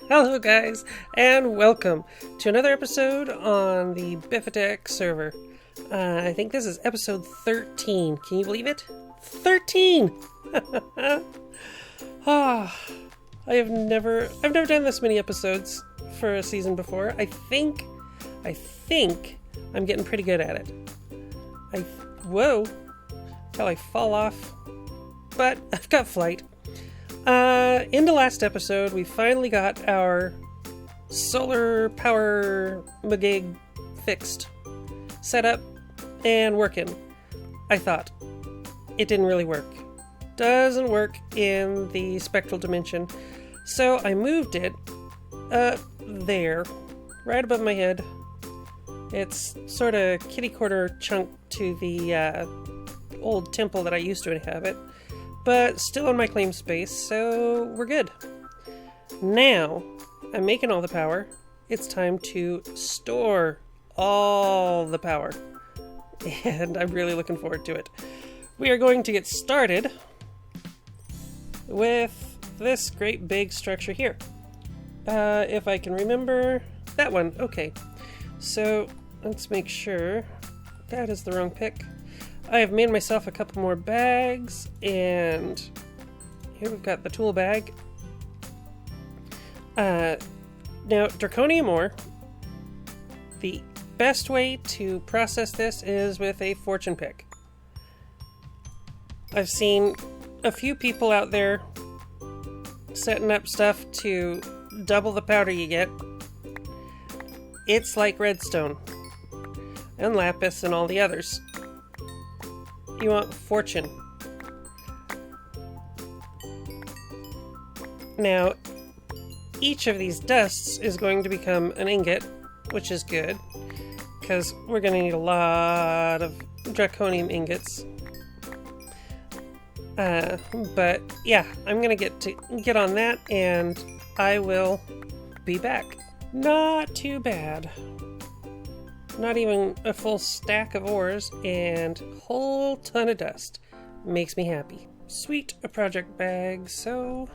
Hello guys, and welcome to another episode on the BiffaTech server. I think this is episode 13. Can you believe it? 13! I've never done this many episodes for a season before. I think I'm getting pretty good at it. Whoa, till I fall off. But I've got flight. In the last episode, we finally got our solar power magig fixed, set up, and working. I thought. It didn't really work. Doesn't work in the spectral dimension. So I moved it up there, right above my head. It's sort of kitty corner chunk to the old temple that I used to inhabit. But still on my claim space, so we're good. Now, I'm making all the power. It's time to store all the power. And I'm really looking forward to it. We are going to get started with this great big structure here. If I can remember that one. Okay, so let's make sure that is the wrong pick. I have made myself a couple more bags, and here we've got the tool bag. Now, draconium ore, the best way to process this is with a fortune pick. I've seen a few people out there setting up stuff to double the powder you get. It's like redstone and lapis and all the others. You want fortune. Now, each of these dusts is going to become an ingot, which is good, because we're going to need a lot of draconium ingots. But yeah, I'm going to get on that, and I will be back. Not too bad. Not even a full stack of ores and a whole ton of dust. Makes me happy. Sweet, a project bag, so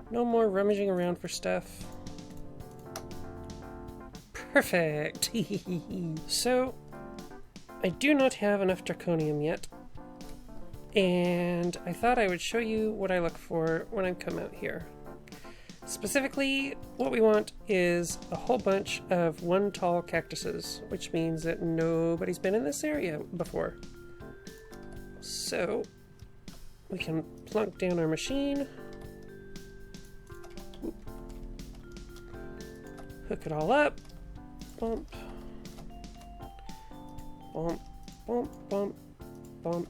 no more rummaging around for stuff. Perfect. So, I do not have enough draconium yet, and I thought I would show you what I look for when I come out here. Specifically, what we want is a whole bunch of one tall cactuses, which means that nobody's been in this area before. So, we can plunk down our machine, hook it all up, bump, bump, bump, bump, bump.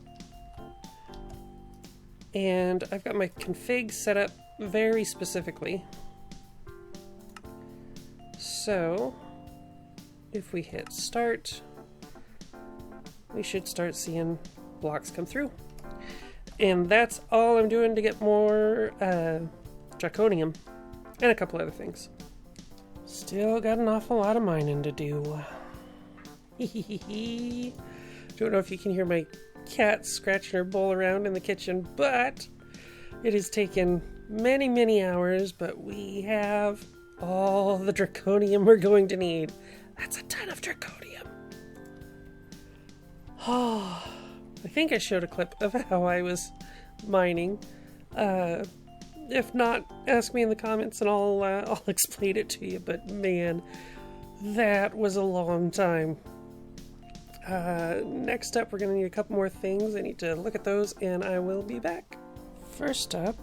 And I've got my config set up very specifically. So, if we hit start, we should start seeing blocks come through. And that's all I'm doing to get more draconium and a couple other things. Still got an awful lot of mining to do. Don't know if you can hear my cat scratching her bowl around in the kitchen, but it has taken many hours, but we have all the draconium we're going to need. That's a ton of draconium. Oh, I think I showed a clip of how I was mining. If not, ask me in the comments and I'll explain it to you. But man, that was a long time. Next up, we're going to need a couple more things. I need to look at those, and I will be back. First up,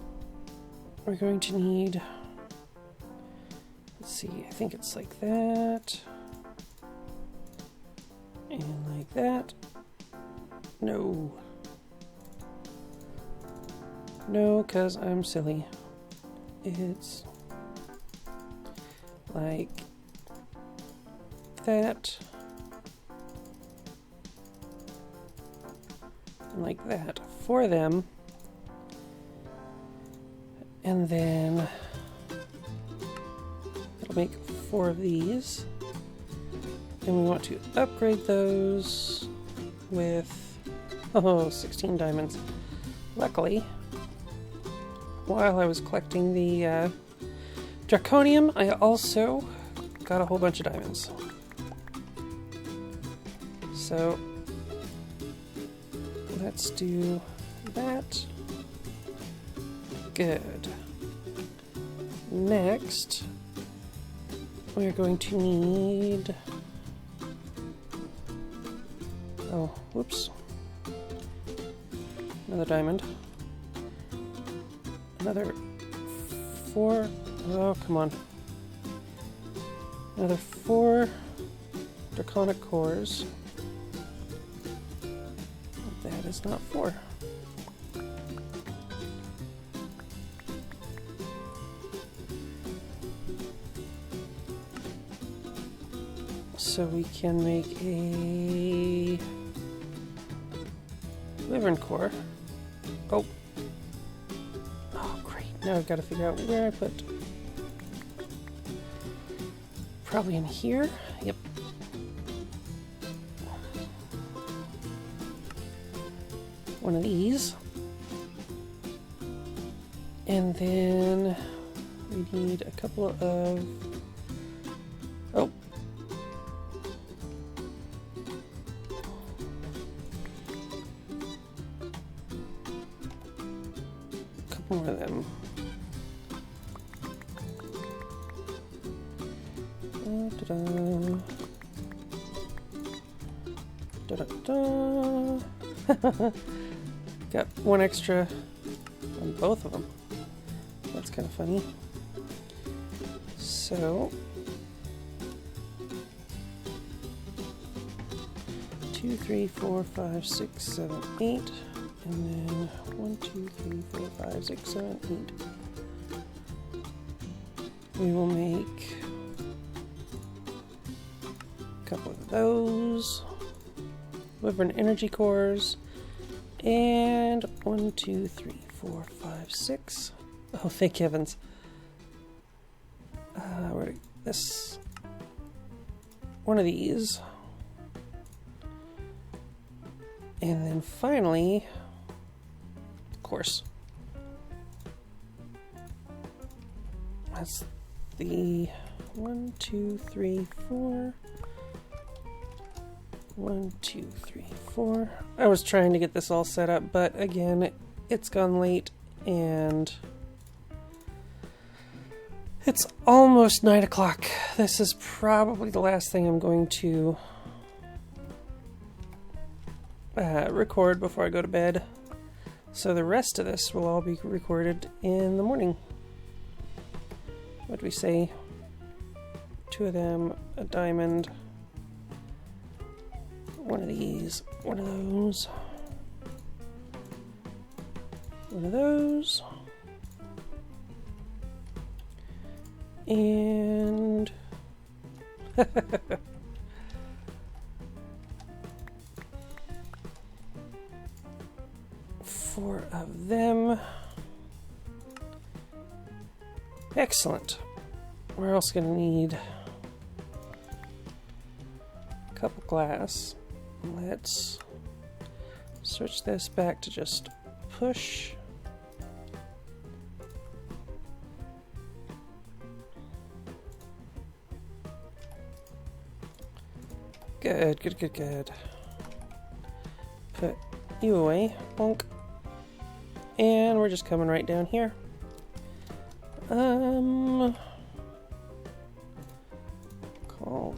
we're going to need, let's see, I think it's like that, and like that. No, because I'm silly. It's like that, and like that for them. And then it'll make 4 of these. And we want to upgrade those with 16 diamonds. Luckily, while I was collecting the Draconium, I also got a whole bunch of diamonds. So let's do that. Good. Next, we're going to need... Oh, whoops. Another diamond. Another 4... Oh, come on. Another 4 draconic cores. That is not 4. So we can make a wyvern core. Oh. Oh, great. Now I've got to figure out where I put... Probably in here. Yep. One of these. And then we need a couple of... Oh. A couple more of them. Da-da. Da-da-da. Got one extra on both of them. That's kind of funny. So 2, 3, 4, 5, 6, 7, 8, and then 1, 2, 3, 4, 5, 6, 7, 8. We will make a couple of those wyvern energy cores, and 1, 2, 3, 4, 5, 6. Oh, thank heavens. Where did this? One of these. And then finally, of course, that's the 1, 2, 3, 4. 1, 2, 3, 4. I was trying to get this all set up, but again, it's gone late and it's almost 9 o'clock. This is probably the last thing I'm going to record before I go to bed. So the rest of this will all be recorded in the morning. What do we say? 2 of them, a diamond. One of these, one of those, one of those, and 4 of them. Excellent. We're also going to need a couple glass. Let's switch this back to just push. Good, good, good, good. Put you away, bonk. And we're just coming right down here. Cool.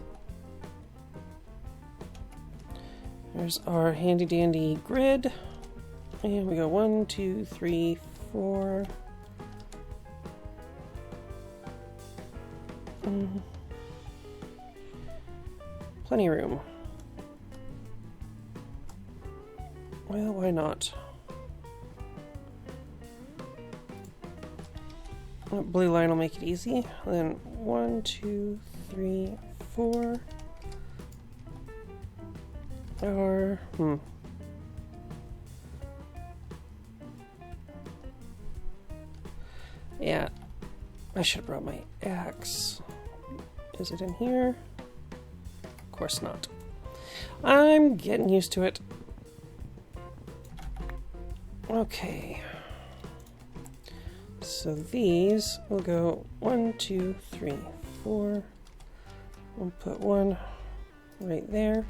There's our handy dandy grid. And we go 1, 2, 3, 4. Plenty of room. Well, why not? Blue line will make it easy. Then 1, 2, 3, 4. Or, yeah, I should have brought my axe. Is it in here? Of course not. I'm getting used to it. Okay. So So these will go 1, 2, 3, 4. We'll put one right there.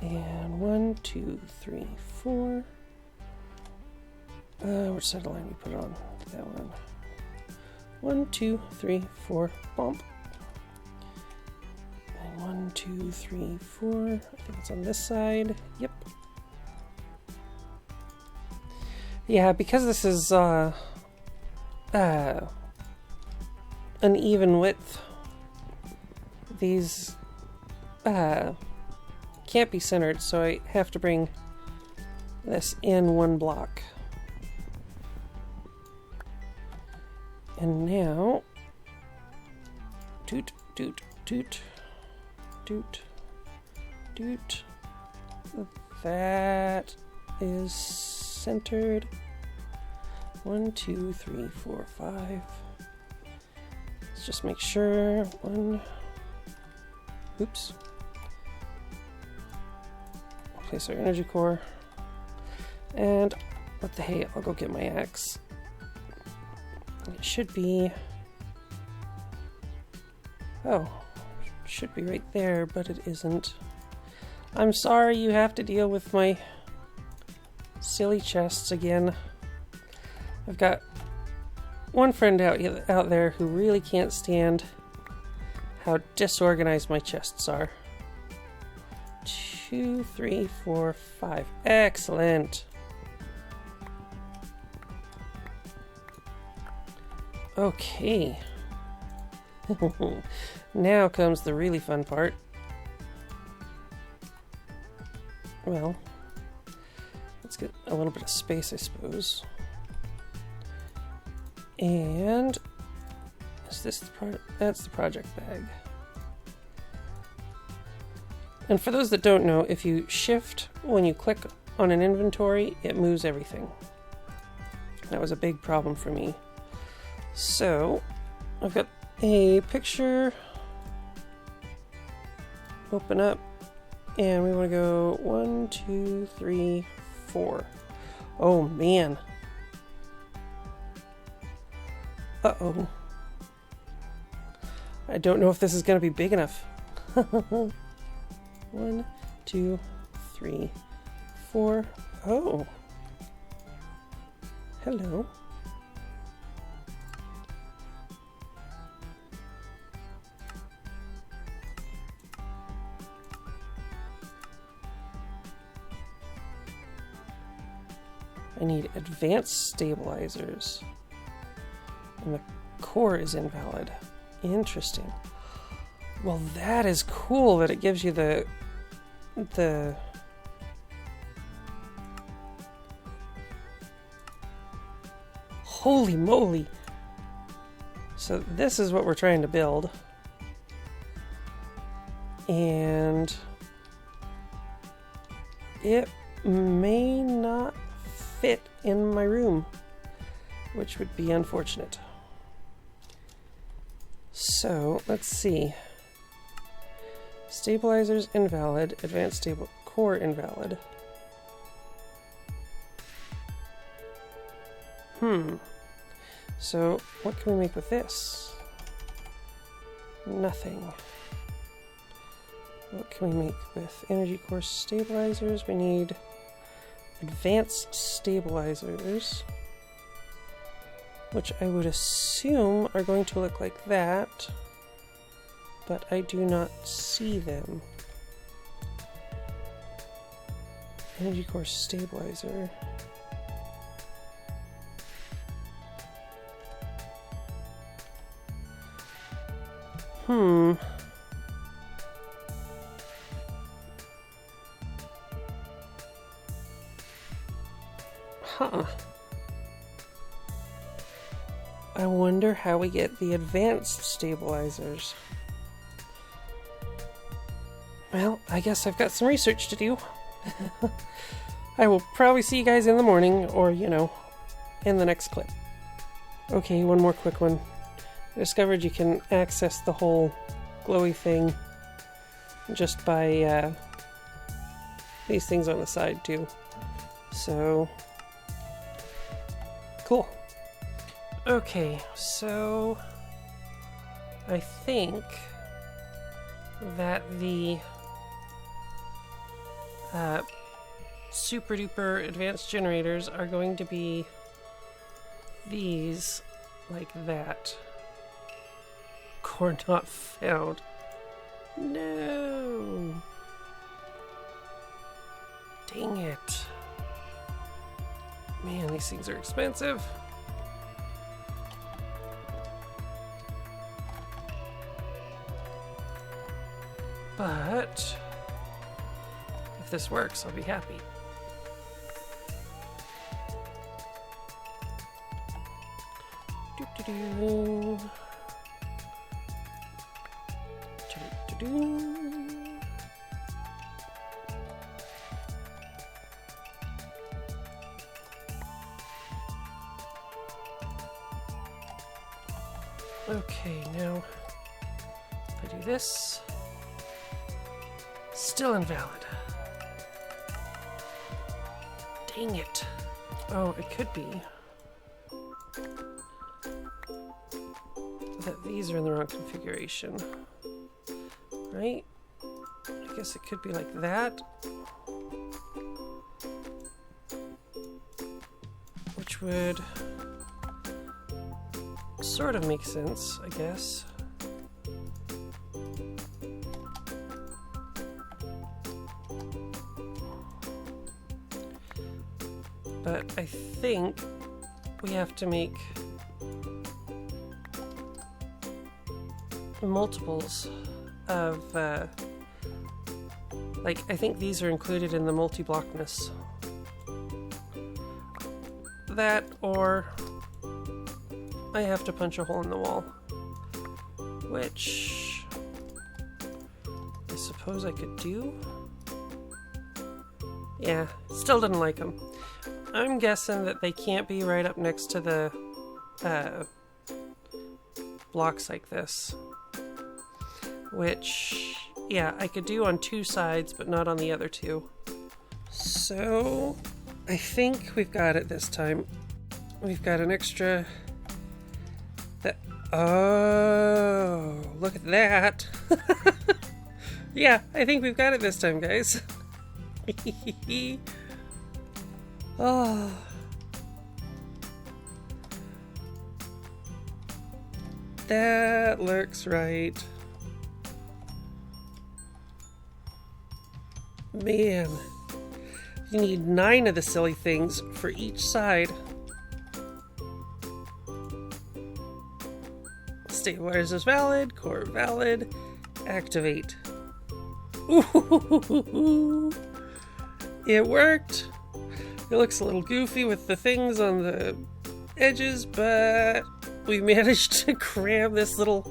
And 1, 2, 3, 4. Which side of the line we put it on? That one. 1, 2, 3, 4. Bump. And 1, 2, 3, 4. I think it's on this side. Yep. Yeah, because this is an even width, these can't be centered, so I have to bring this in one block. And now, toot, toot, toot, toot, toot. That is centered. 1, 2, 3, 4, 5. Let's just make sure. Oops. Place our energy core. And what the hey, I'll go get my axe. It should be, should be right there, but it isn't. I'm sorry you have to deal with my silly chests again. I've got one friend out there who really can't stand how disorganized my chests are. 2, 3, 4, 5. Excellent. Okay. Now comes the really fun part. Well, let's get a little bit of space, I suppose. And is this the project? That's the project bag. And for those that don't know, if you shift when you click on an inventory, it moves everything. That was a big problem for me. So, I've got a picture, open up, and we want to go 1, 2, 3, 4. Oh man. Uh-oh. I don't know if this is going to be big enough. 1, 2, 3, 4. Oh. Hello. I need advanced stabilizers. And the core is invalid. Interesting. Well, that is cool that it gives you the holy moly. So this is what we're trying to build. And it may not fit in my room, which would be unfortunate. So let's see. Stabilizers invalid, advanced stable core invalid. So what can we make with this? Nothing. What can we make with energy core stabilizers? We need advanced stabilizers, which I would assume are going to look like that, but I do not see them. Energy core stabilizer. I wonder how we get the advanced stabilizers. Well, I guess I've got some research to do. I will probably see you guys in the morning, or, you know, in the next clip. Okay, one more quick one. I discovered you can access the whole glowy thing just by these things on the side too. So, cool. Okay, so I think that the super duper advanced generators are going to be these, like that. Core not found. No! Dang it. Man, these things are expensive. But if this works, I'll be happy. Do-do-do. Do-do-do. Okay, now if I do this, still invalid. Dang it. Oh, it could be that these are in the wrong configuration, right? I guess it could be like that, which would sort of make sense, I guess. But I think we have to make multiples of, like, I think these are included in the multi-blockness. That, or I have to punch a hole in the wall, which I suppose I could do. Yeah, still didn't like them. I'm guessing that they can't be right up next to the blocks like this, which, yeah, I could do on two sides, but not on the other two. So I think we've got it this time. We've got an extra... Oh, look at that. Yeah, I think we've got it this time, guys. Oh. That looks right. Man, you need 9 of the silly things for each side. Stabilizers valid, core valid, activate. Ooh, it worked. It looks a little goofy with the things on the edges, but we managed to cram this little...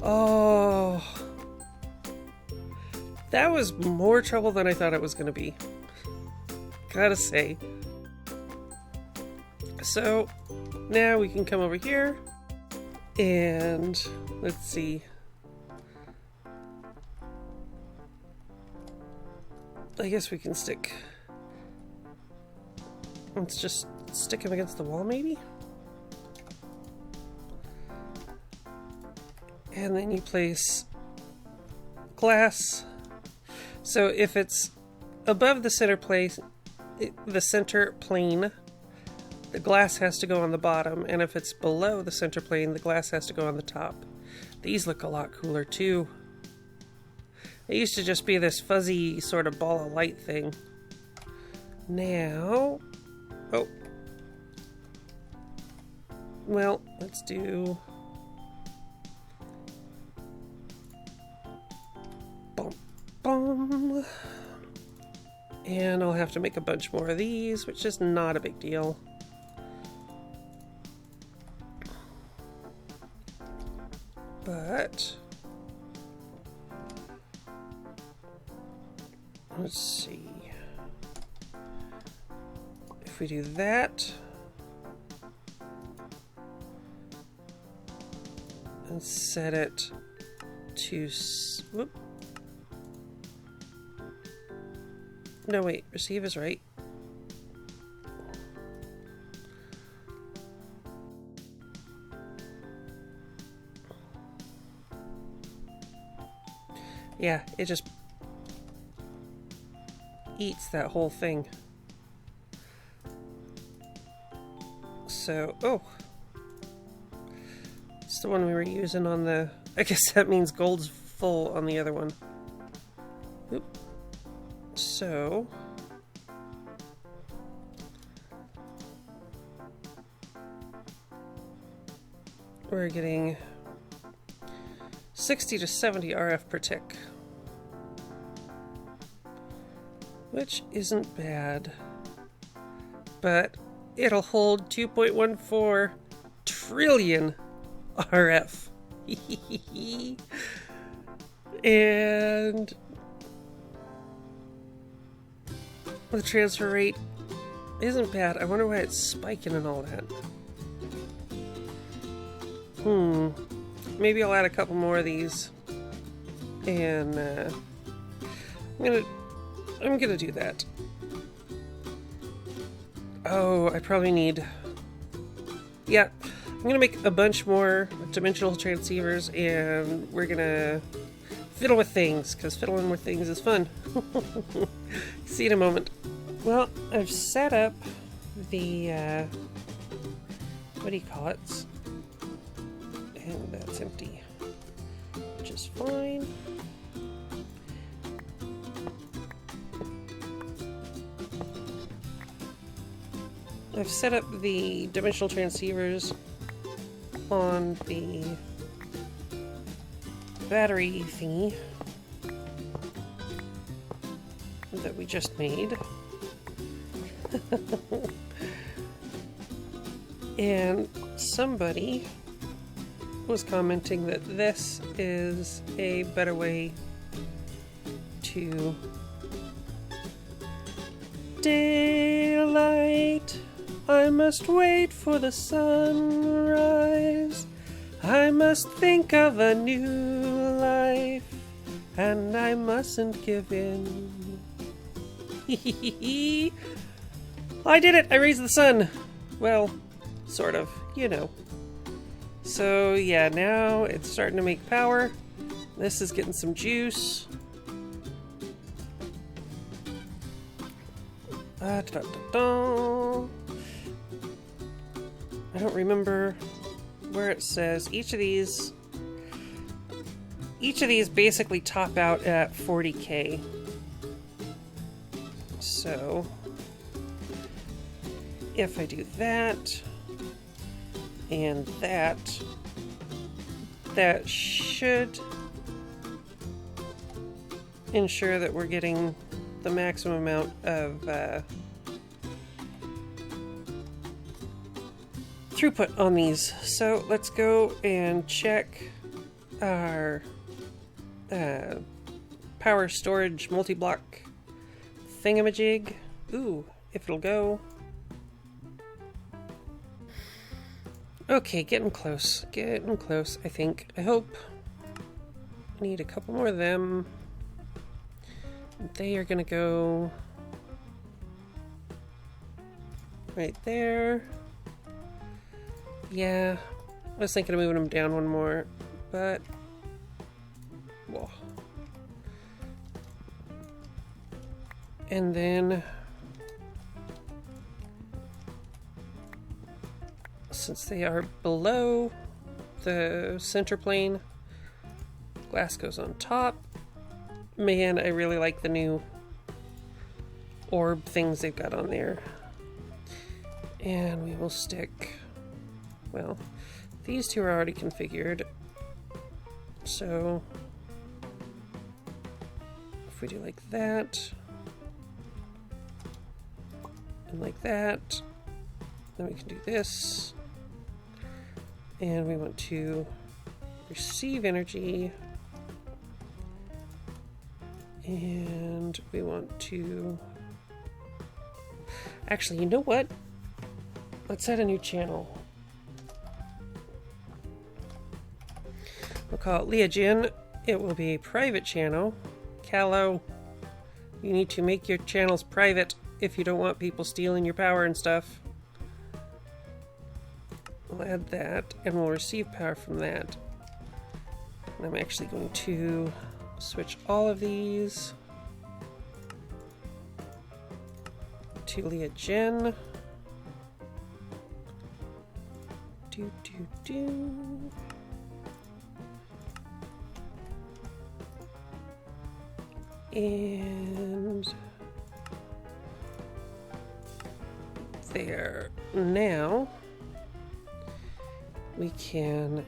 Oh, that was more trouble than I thought it was going to be, gotta say. So now we can come over here and let's see. I guess we can stick... Let's just stick him against the wall, maybe? And then you place glass. So if it's above the center plane, the glass has to go on the bottom, and if it's below the center plane, the glass has to go on the top. These look a lot cooler too. It used to just be this fuzzy sort of ball of light thing. Now, oh, well, let's do bum bum, and I'll have to make a bunch more of these, which is not a big deal. But let's see. If we do that and set it to whoop. No, wait, receive is right. Yeah, it just eats that whole thing. So, oh. It's the one we were using on the... I guess that means gold's full on the other one. Oop. So... we're getting 60 to 70 RF per tick. Which isn't bad. But it'll hold 2.14 trillion RF. And the transfer rate isn't bad. I wonder why it's spiking and all that. Maybe I'll add a couple more of these, and I'm gonna do that. Oh, I probably need... yeah, I'm gonna make a bunch more dimensional transceivers, and we're gonna fiddle with things, because fiddling with things is fun. See you in a moment. Well, I've set up the, what do you call it? And that's empty, which is fine. I've set up the dimensional transceivers on the battery thingy that we just made. And somebody was commenting that this is a better way to daylight. I must wait for the sunrise. I must think of a new life, and I mustn't give in. I did it! I raised the sun! Well, sort of, you know. So yeah, now it's starting to make power. This is getting some juice. I don't remember where it says each of these basically top out at 40K. So if I do that and that should ensure that we're getting the maximum amount of throughput on these. So let's go and check our power storage multi-block thingamajig. Ooh, if it'll go. Okay, getting close, I think. I hope. I need a couple more of them. They are gonna go right there. Yeah, I was thinking of moving them down one more, but whoa. And then since they are below the center plane, glass goes on top. Man, I really like the new orb things they've got on there. And we will stick, well, these two are already configured. So if we do like that, and like that, then we can do this. And we want to receive energy. And we want to... Actually, you know what? Let's add a new channel. We'll call it Leah Jin. It will be a private channel. Callow, you need to make your channels private if you don't want people stealing your power and stuff. We'll add that, and we'll receive power from that. And I'm actually going to switch all of these to Leah Jen. And there. Now we can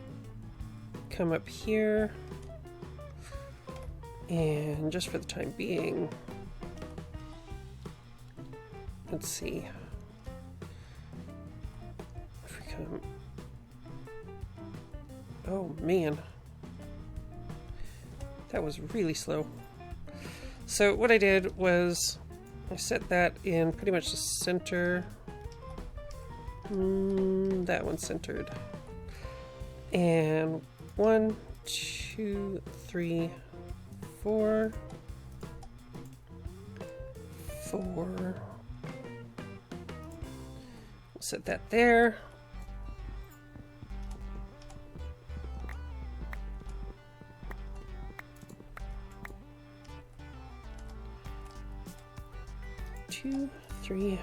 come up here and just for the time being, let's see if we come. Oh man, that was really slow. So what I did was I set that in pretty much the center. That one's centered. And 1, 2, 3, 4. We'll set that there. Two, 3,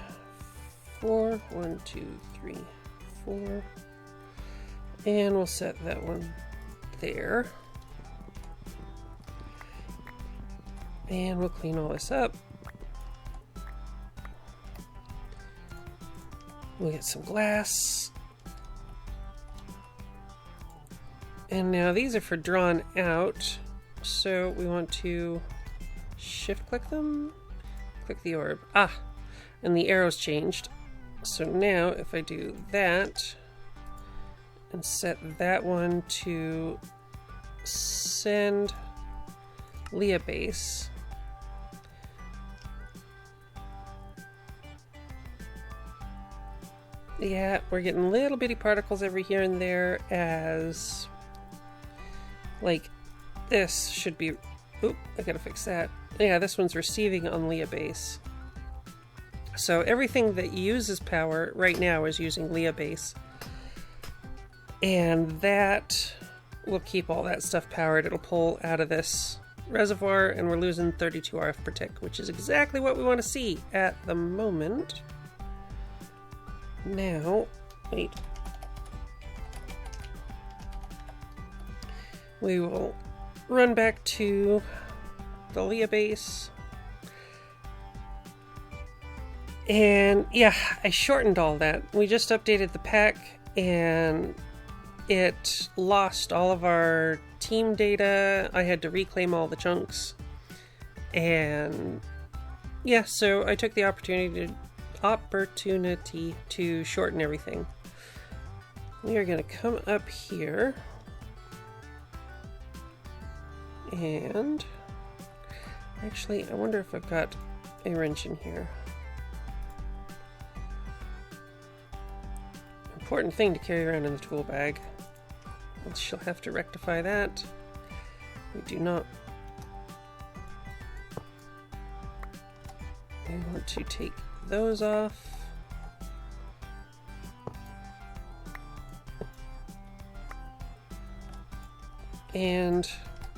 4. 1, 2, 3, 4. And we'll set that one there. And we'll clean all this up. We'll get some glass. And now these are for drawn out. So we want to shift click them. Click the orb. Ah, and the arrow's changed. So now if I do that and set that one to send Leah base. Yeah, we're getting little bitty particles every here and there as like this should be, oop, I gotta fix that. Yeah, this one's receiving on Leah base. So everything that uses power right now is using Leah base. And that will keep all that stuff powered. It'll pull out of this reservoir and we're losing 32 RF per tick, which is exactly what we want to see at the moment. Now, wait. We will run back to the Leah base. And yeah, I shortened all that. We just updated the pack and it lost all of our team data. I had to reclaim all the chunks. And yeah, so I took the opportunity to shorten everything. We are going to come up here and actually I wonder if I've got a wrench in here. Important thing to carry around in the tool bag. She'll have to rectify that. We do not. We want to take those off. And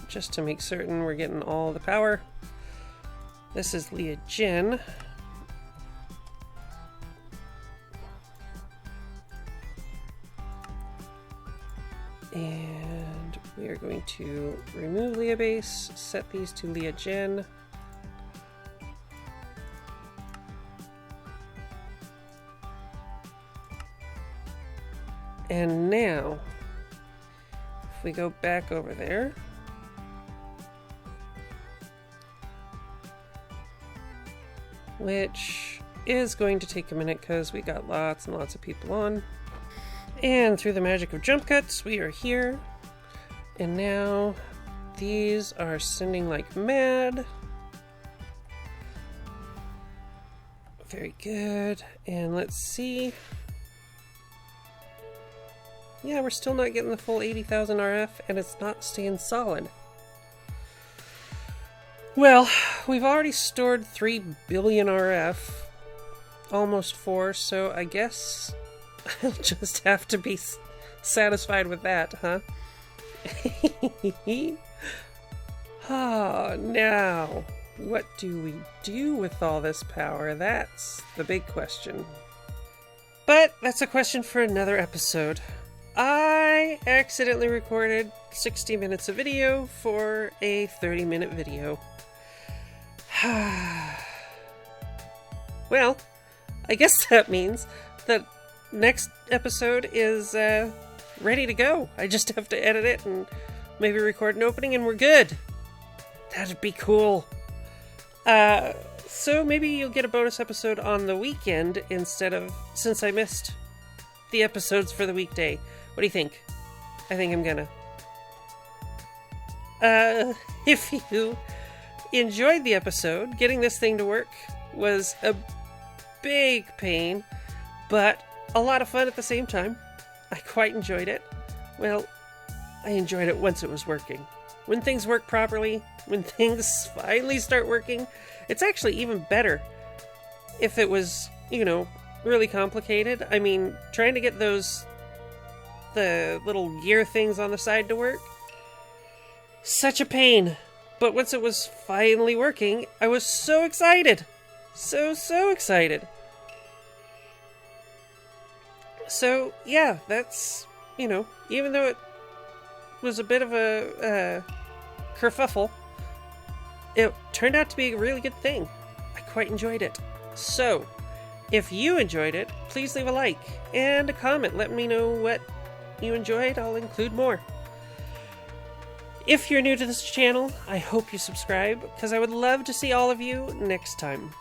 just to make certain we're getting all the power, this is Leah Jen. And we are going to remove Leah base, set these to Leah Jen. And now, if we go back over there, which is going to take a minute because we got lots and lots of people on. And through the magic of jump cuts, we are here. And now these are sending like mad. Very good. And let's see. Yeah, we're still not getting the full 80,000 RF, and it's not staying solid. Well, we've already stored 3 billion RF. Almost 4, so I guess I'll just have to be satisfied with that, huh? Ah, now, what do we do with all this power? That's the big question. But that's a question for another episode. I accidentally recorded 60 minutes of video for a 30-minute video. Well, I guess that means that next episode is ready to go. I just have to edit it and maybe record an opening and we're good. That'd be cool. So maybe you'll get a bonus episode on the weekend since I missed the episodes for the weekday. What do you think? I think I'm gonna. If you enjoyed the episode, getting this thing to work was a big pain, but a lot of fun at the same time. I quite enjoyed it. Well, I enjoyed it once it was working. When things work properly, when things finally start working, it's actually even better if it was, really complicated. I mean, trying to get the little gear things on the side to work, such a pain. But once it was finally working, I was so excited. So excited. So, yeah, that's, even though it was a bit of a kerfuffle, it turned out to be a really good thing. I quite enjoyed it. So, if you enjoyed it, please leave a like and a comment. Let me know what you enjoyed. I'll include more. If you're new to this channel, I hope you subscribe, because I would love to see all of you next time.